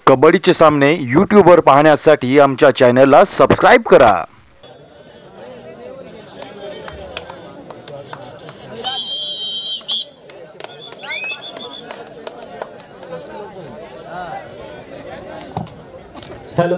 कबड्डीचे सामने यूट्यूबवर पाहण्यासाठी आमच्या चॅनलला सबस्क्राइब करा। हेलो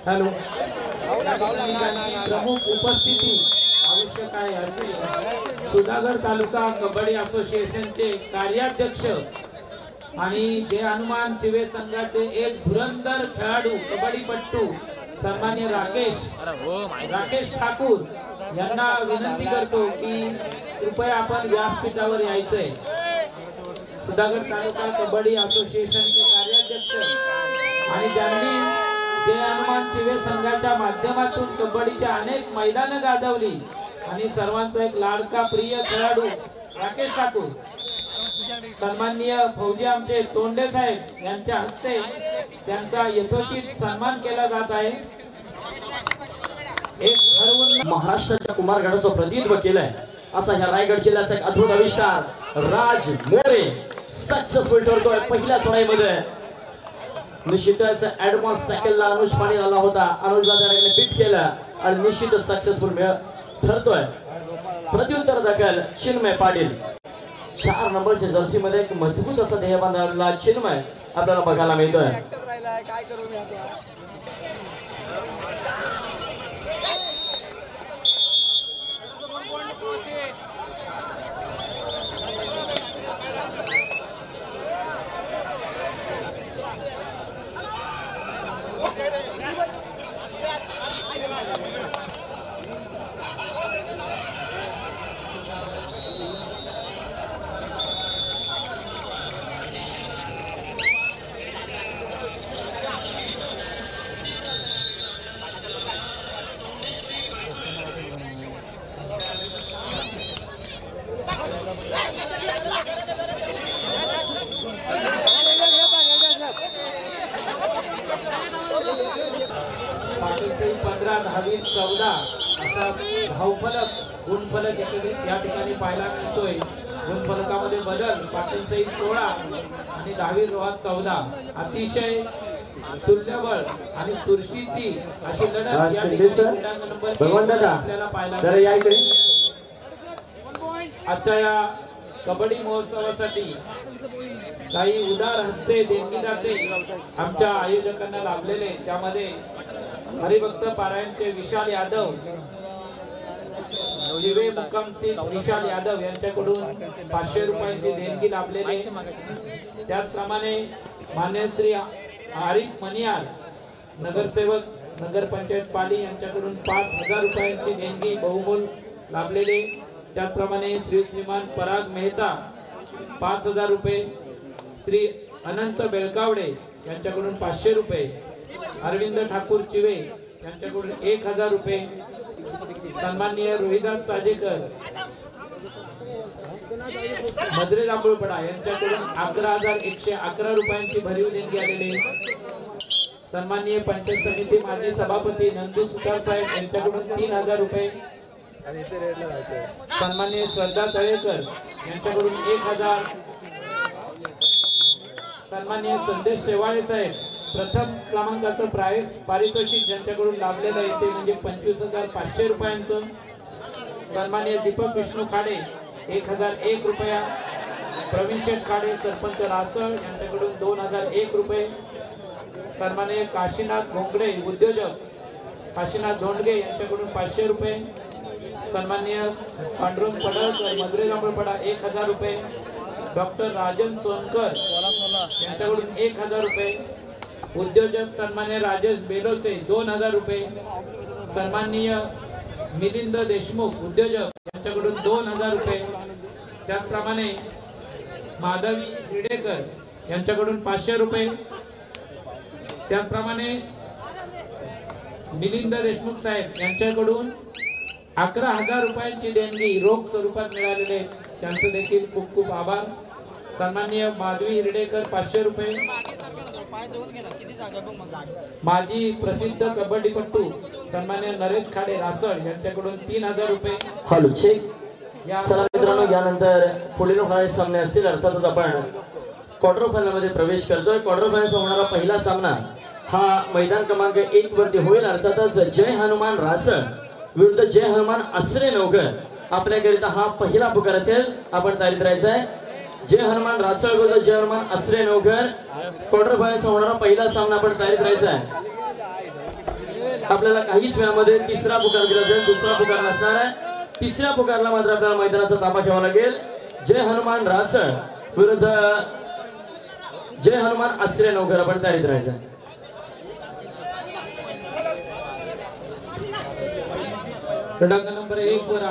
हेलो प्रमुख उपस्थिती आवश्यक आहे असे सुधागड तालुका कबड्डी असोसिएशनचे कार्याध्यक्ष आणि जे हनुमान चिवे संघाचे एक धुरंधर खेळाडू कबड्डीपट्टू सन्मान्य राकेश ठाकूर यांना विनंती करतो की कृपया आपण व्यासपीठावर यायचंय। सुधागड तालुका कबड्डी असोसिएशनचे कार्याध्यक्ष आणि ज्यांनी जे हनुमान चिवे संघाच्या माध्यमातून कबड्डीच्या अनेक मैदानं गाजवली आणि सर्वांचा एक लाडका प्रिय खेळाडू राकेश ठाकूर सन्माननीय फौजी आमचे तोंडे साहेब यांच्या हस्ते त्यांचा यथोचित सन्मान केला जात आहे। एक ठरवून महाराष्ट्राच्या कुमारगडाचं प्रतिनिधित्व केलंय असा ह्या रायगड जिल्ह्याचा एक अद्भुत आविष्कार राज मोरे सक्सेसफुल ठरतोय पहिल्या चढाईमध्ये। निश्चितच ऍडव्हान्स टॅकलला अनुज पाणी आला होता, अनुजला त्याने बीट केलं आणि निश्चितच सक्सेसफुल ठरतोय। प्रत्युत्तर दाखल चिन्मय पाटील 4 नंबरच्या जर्सी मध्ये एक मजबूत असा देह बांधलेला चिन्मय आपल्याला बघायला मिळतोय। गुणफलक या ठिकाणी पाहायला मिळतोय। गुणफलकामध्ये बदल पाटील सहित 16 आणि 10वी रोहात 14 अतिशय तुल्यबळ आणि तुर्शीची अशी लढत या ठिकाणी आपल्याला पाहायला आजच्या या कबड्डी महोत्सवासाठी काही उदार हस्ते देणगी जाते आमच्या आयोजकांना लाभलेले। त्यामध्ये हरिभक्त पारायणचे विशाल यादव जिवे मुक्काम स्थित विशाल यादव यांच्याकडून 500 रुपयांची देणगी लाभलेली। त्याचप्रमाणे मान्य श्री आरिफ मनियार नगरसेवक नगरपंचायत पाली यांच्याकडून 5000 रुपयांची देणगी बहुमोल लाभलेली। त्याचप्रमाणे श्रीमान पराग मेहता 5000 रुपये, श्री अनंत बेळकावडे यांच्याकडून 500 रुपये, अरविंद ठाकूर चिवे यांच्याकडून 1000 रुपये, सन्माननीय रोहिदास साजेकर मद्रे जांभूळपडा यांच्याकडून 11111 रुपयांची भरीव देणगी आलेली। सन्माननीय पंचायत समिती माजी सभापती नंदू सुतार साहेब यांच्याकडून 3000 रुपये, सन्माननीय श्रद्धा तळेकर यांच्याकडून 1000, सन्माननीय संदेश शेवाळे साहेब प्रथम क्रमांकाचं पारितोषिक ज्यांच्याकडून लाभलेलं आहे ते म्हणजे 25,500 रुपयांचं। सन्माननीय दीपक विष्णू खाडे 1001 रुपया. प्रवीण शेठ खाडे सरपंच रासळ यांच्याकडून 2001 रुपये. सन्माननीय काशीनाथ घोंगडे उद्योजक काशीनाथ धोंडगे यांच्याकडून 500 रुपये. सन्माननीय पांडुरंग पडळकर मधुरे जांभळपडा 1000 रुपये. डॉक्टर राजन सोनकर यांच्याकडून 1000 रुपये. उद्योजक सन्माननीय राजेश बेलोसे 2000 रुपये. सन्माननीय मिलिंद देशमुख उद्योजक यांच्याकडून 2000 रुपये. त्याचप्रमाणे माधवी विडेकर यांच्याकडून 500 रुपये. त्याचप्रमाणे मिलिंद देशमुख साहेब यांच्याकडून 11,000 रुपयांची देणगी रोख स्वरूपात मिळालेले त्यांचे देखील खूप खूप आभार. सन्माननीय माधवी हिरडेकर 500 रुपये. माजी प्रसिद्ध कबड्डीपटू सन्माननीय नरेश खाडे रासळ यांच्याकडून 3000 रुपये. Hello check. चला मित्रांनो, यानंतर पुढील होणारे सामने असतील. अर्थातच आपण क्वार्टर फायनल मध्ये प्रवेश करतोय. क्वार्टर फायनल होणारा पहिला सामना हा मैदान क्रमांक 1 वरती होईल. अर्थातच जय हनुमान रासळ विरुद्ध जय हनुमान आसरे नवघर. आपल्याकरिता हा पहिला पुकार असेल. आपण तयारीत राहायचं आहे. जय हनुमान रासळ विरुद्ध जय हनुमान आसरे नवघर क्वार्टर फायनल होणारा पहिला सामना आपण तयारीत राहायचा आहे. आपल्याला काहीच वेळामध्ये तिसरा पुकार दिला जाईल. दुसरा पुकार नसणार आहे. तिसऱ्या पुकारला मात्र आपल्याला मैदानाचा ताबा ठेवावा लागेल. जय हनुमान रासळ विरुद्ध जय हनुमान आसरे नवघर आपण तयारीत राहायचं आहे. नंबर 1 वर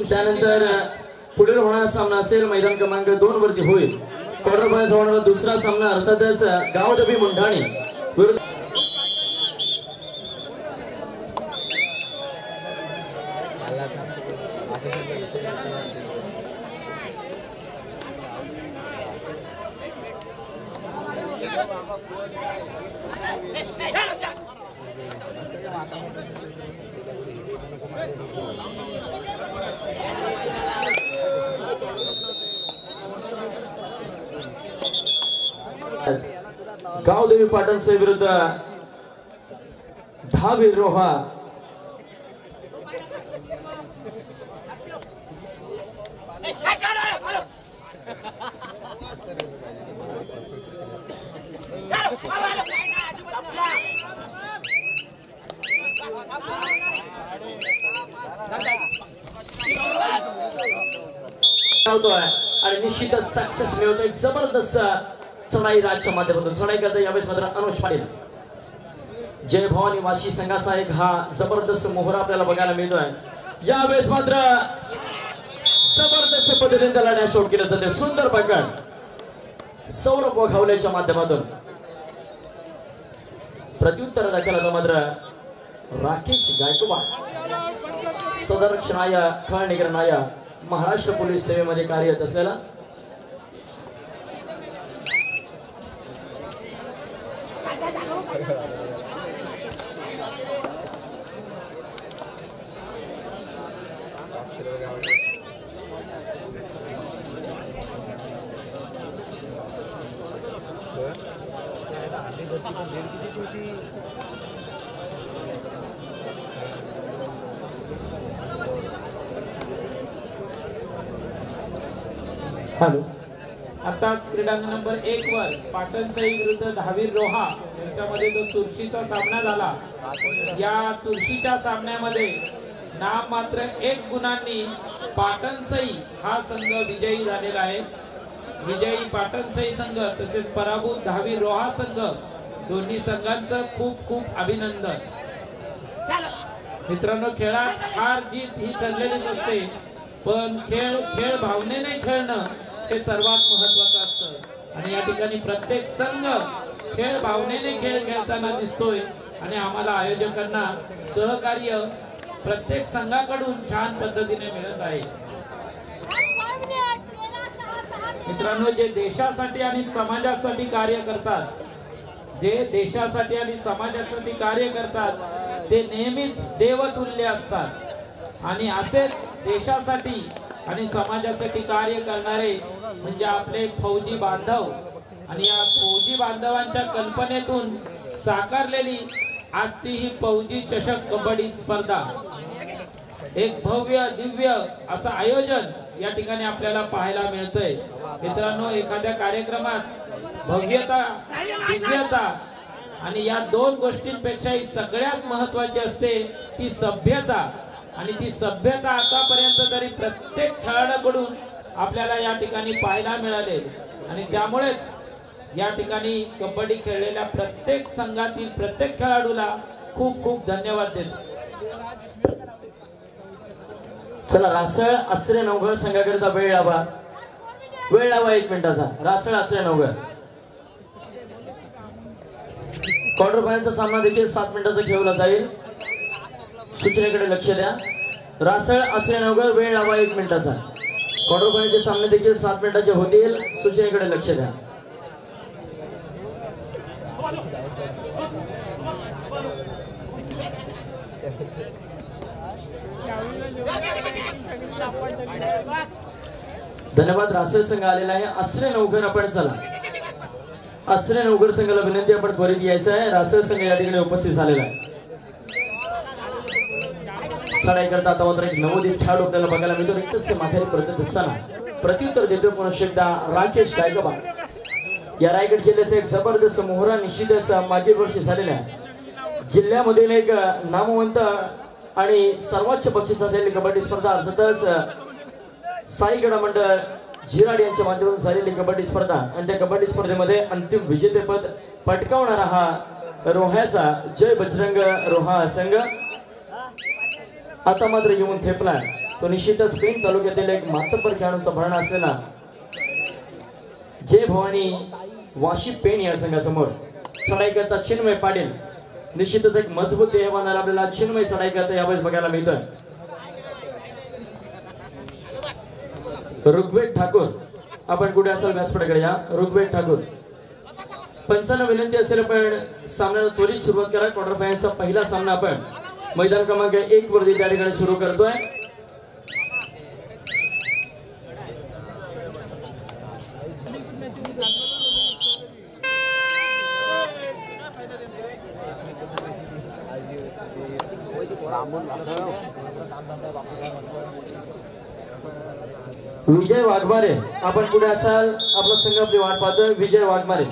त्यानंतर पुढील होणारा सामना असेल मैदान क्रमांक 2 वरती होईल. क्वार्टर फायनल होणारा दुसरा सामना अर्थातच गावडबी मुंढाणी विरुद्ध गावदेवी पाटण से विरुद्ध धावीर रोहा. आणि निश्चितच सक्सेस मिळतो. एक जबरदस्त चढाई राज्याच्या माध्यमातून चढाई करता यावेळेस मात्र अनुज पाटील जय भवानी वाशी संघाचा एक हा जबरदस्त मोहरा आपल्याला बघायला मिळतोय. यावेळेस मात्र जबरदस्त पद्धतीने त्याला डॅश आउट केलं जाते. सुंदर पकड सौरभ वखावलेच्या माध्यमातून. प्रत्युत्तर दाखल मात्र राकेश गायकवाड सदरक्षणाय खळनिग्रहणाय महाराष्ट्र पोलीस सेवेमध्ये कार्यरत असलेला आताच क्रीडांगण नंबर 1 वर पाटण सई विरुद्ध धावीर रोहा यांच्यामध्ये जो चुरशीचा सामना झाला. या चुरशीच्या सामन्यामध्ये नाम मात्र 1 गुणांनी पाटण सई हा संघ विजयी झालेला आहे. विजयी पाटण सई संघ तसेच पराभूत धावीर रोहा संघ दोन्ही संघांचं खूप खूप अभिनंदन. मित्रांनो, खेळात हार जीत ही ठरलेलीच असते, पण खेळ भावनेने खेळणं हे सर्वात महत्त्वाचं असतं. आणि या ठिकाणी प्रत्येक संघ खेळ भावनेने खेळ खेळताना दिसतोय आणि आम्हाला आयोजकांना सहकार्य प्रत्येक संघाकडून छान पद्धतीने मिळत आहे. मित्रांनो, जे देशासाठी आणि समाजासाठी कार्य करतात, जे देशासाठी आणि समाजासाठी कार्य करतात ते नेहमीच देवतुल्य असतात. आणि असेच देशासाठी आणि समाजासाठी कार्य करणारे म्हणजे आपले फौजी बांधव. आणि या फौजी बांधवांच्या कल्पनेतून साकारलेली आजची ही फौजी चषक कबड्डी स्पर्धा. एक भव्य दिव्य असं आयोजन या ठिकाणी आपल्याला पाहायला मिळतंय। मित्रांनो, एखाद्या कार्यक्रमात भव्यता दिव्यता आणि या दोन गोष्टींपेक्षाही सगळ्यात महत्त्वाची असते ती सभ्यता, आणि ती सभ्यता आतापर्यंत तरी प्रत्येक खेळाडूकडून आपल्याला या ठिकाणी पाहायला मिळाले, आणि त्यामुळेच या ठिकाणी कबड्डी खेळलेल्या प्रत्येक संघातील प्रत्येक खेळाडूला खूप खूप धन्यवाद देतो। चला, रासळ आश्रय नवघर संघाकरिता वेळ लावा 1 मिनिटाचा। रासळ आश्रय नवघर क्वार्टर फायनलचा सामना देखील 7 मिनिटाचा खेळला जाईल, सूचनेकडे लक्ष द्या। रासळ आश्रय नवघर वेळ लावा 1 मिनिटाचा। क्वार्टर फायनलचे सामने देखील 7 मिनिटाचे होतील, सूचनेकडे लक्ष द्या। धन्यवाद। रासळ संघ आलेला आहे। आश्रय नवघर आपण चला, आश्रय नवघर संघाला विनंती आपण त्वरित यायचं आहे। रासळ संघ या ठिकाणी उपस्थित झालेला आहे। चढाई करता आता मात्र एक नवोदित खेळाडू आपल्याला बघायला मिळतो। रिक्तस्य माथ्याने परतत असताना प्रत्युत्तर देतो पुन्हा एकदा राकेश गायकवाड। या रायगड जिल्ह्याचा एक जबरदस्त मोहरा निश्चितच मागील वर्षी झालेला आहे। जिल्ह्यामधील एक नामवंत आणि सर्वोच्च बक्षीस असलेली कबड्डी स्पर्धा, अर्थातच साईगडा मंडळ झिराड यांच्या माध्यमातून झालेली कबड्डी स्पर्धा, आणि त्या कबड्डी स्पर्धेमध्ये अंतिम विजेतेपद पटकावणारा हा रोह्याचा जय बजरंग रोहा संघ आता मात्र येऊन थेपला। तो निश्चितच पेण तालुक्यातील एक मातब्बर खेळाडूंचा भरणा असलेला जय भवानी वाशी पेण या संघासमोर चढाई करता चिन्मय पाटील। निश्चितच एक मजबूत देहवान आपल्याला चिन्मय चढाई करता यावेळेस बघायला मिळतोय। ऋग्वेद ठाकूर आपण कुठे असाल व्यासपीठाकडे या। ऋग्वेद ठाकूर पंचांना विनंती असेल आपण सामन्याला त्वरित सुरुवात करा। क्वार्टर फायनलचा पहिला सामना आपण मैदान क्रमांक 1 वरती त्या ठिकाणी सुरू करतोय। विजय वाघमारे आपण कुठे असाल, आपला संघ आपली वाट पाहतोय। विजय वाघमारे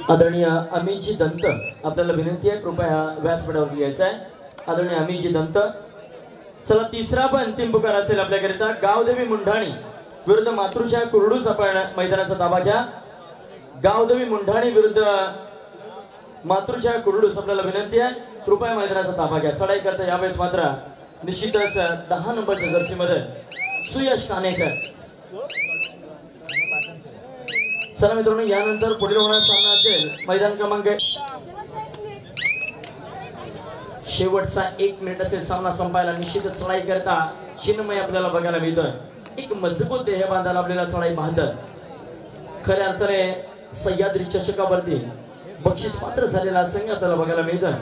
आदरणीय अमितजी दंत आपल्याला विनंती आहे कृपया व्यासपीठावर यायचं आहे। आदरणीय अमितजी दंत। चला, तिसरा पण अंतिम पुकार असेल आपल्याकरिता। गावदेवी मुंढाणी विरुद्ध मातृशा कुरडूस आपण मैदानाचा ताबा घ्या। गावदेवी मुंढाणी विरुद्ध मातृशा कुरडूस आपल्याला विनंती आहे कृपया मैदानाचा ताबा घ्या। चढाई करता यावेळेस मात्र निश्चितच 10 नंबरच्या जर्सीमध्ये सुयश कानेकर। चला मित्रांनो, यानंतर पुढील होणारा सामना असेल मैदान क्रमांक शेवटचा 1 मिनिट असेल सामना संपायला। निश्चितच चढाई करता चिन्मय आपल्याला बघायला मिळतोय। एक मजबूत देह बांधायला आपल्याला चढाई बांधत खऱ्या अर्थाने सह्याद्री चषकावरती बक्षीस पात्र झालेला संघ आपल्याला बघायला मिळतोय।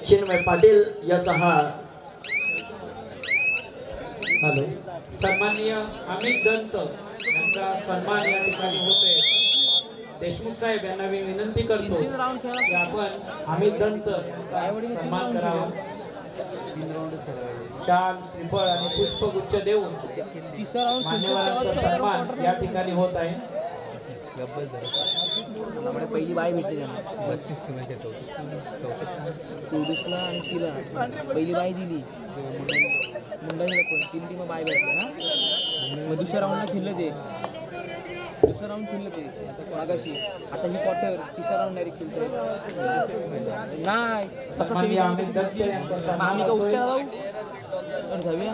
चिन्मय पाटील याचा हा हॅलो सन्माननीय अमित दंत यांचा सन्मान या ठिकाणी होते। देशमुख साहेब यांना मी विनंती करतो की आपण अमित दंत यांचा सन्मान करावा। शाल, श्रीफळ आणि पुष्पगुच्छ देऊन मान्यवरांचा सन्मान या ठिकाणी होत आहे। पहिली बाय भेटली त्यांना 32 किलोमीटर आणि तिला पहिली बाय दिली मुंबईला पण 3 टीम बाय भेटले ना। मग दुसऱ्या राऊंडला खेळलं ते, दुसरा राऊंड खेळलं ते आता मागाशी। आता ही क्वार्टर तिसरा राऊंड डायरेक्ट खेळतोय नाही तसं आम्ही का उठ्या जाऊ जाऊया।